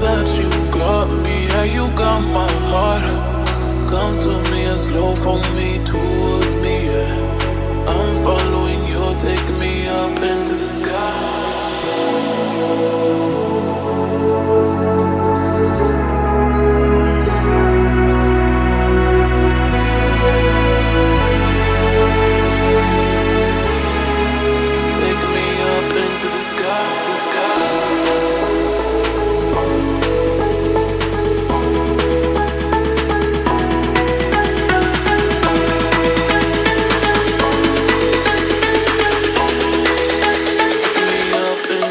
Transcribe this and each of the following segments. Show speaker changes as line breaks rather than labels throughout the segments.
that you got me, yeah, you got my heart. Come to me and slow for me, towards me, yeah. I'm following you, take me up into the sky. Take me up into the sky, the sky.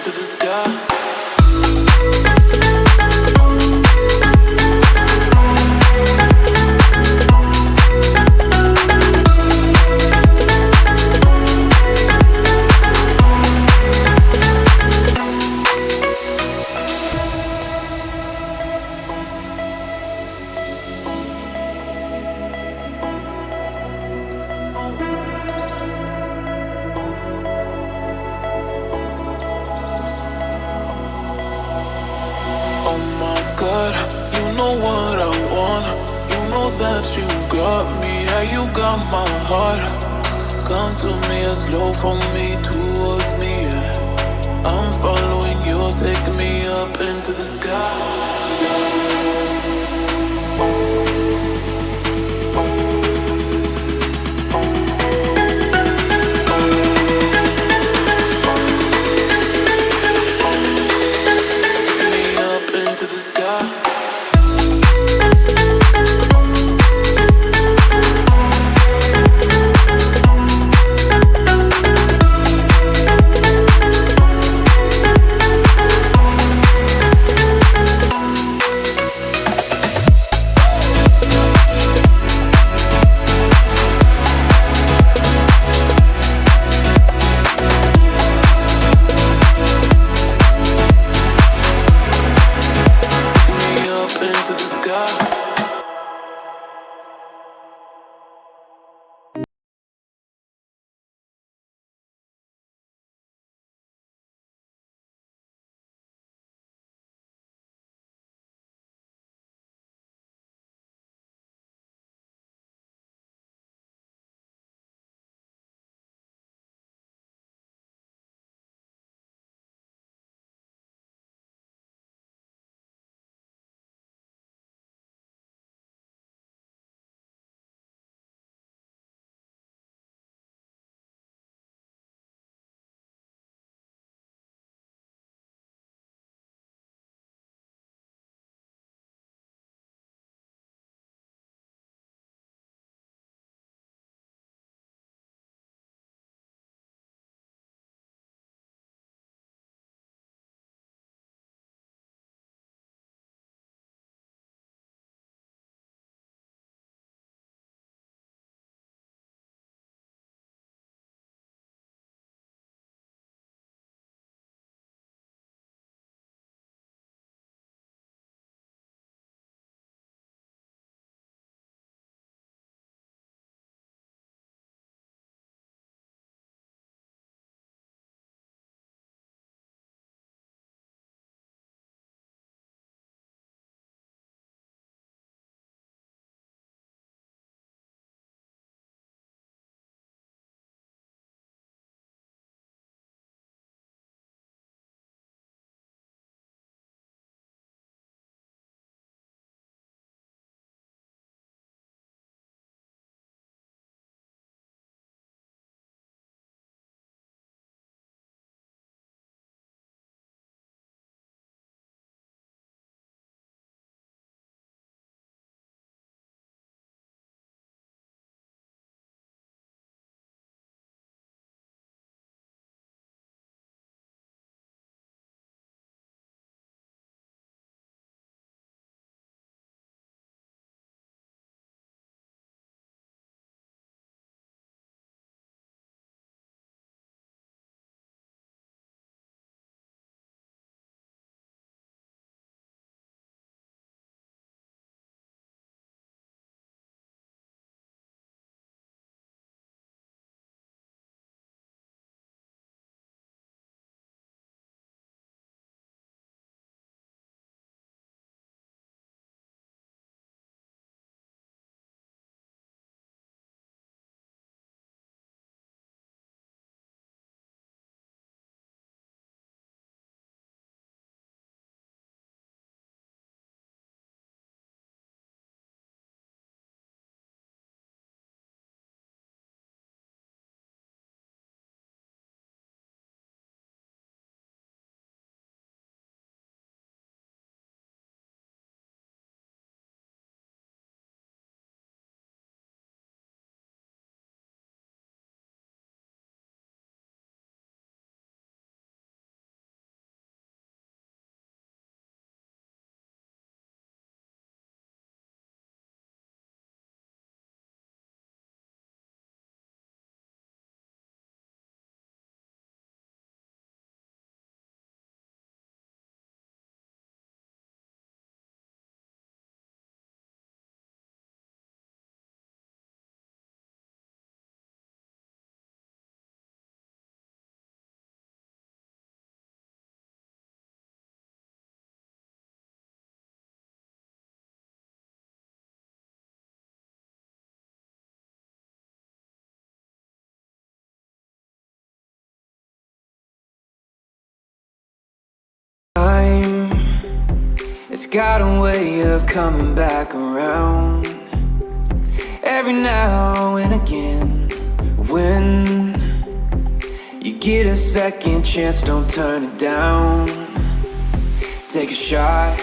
To the sky. Oh my God, you know what I want. You know that you got me, yeah, you got my heart. Come to me and slow for me, towards me, yeah. I'm following you, take me up into the sky. To the sky.
It's got a way of coming back around every now and again. When you get a second chance, don't turn it down. Take a shot,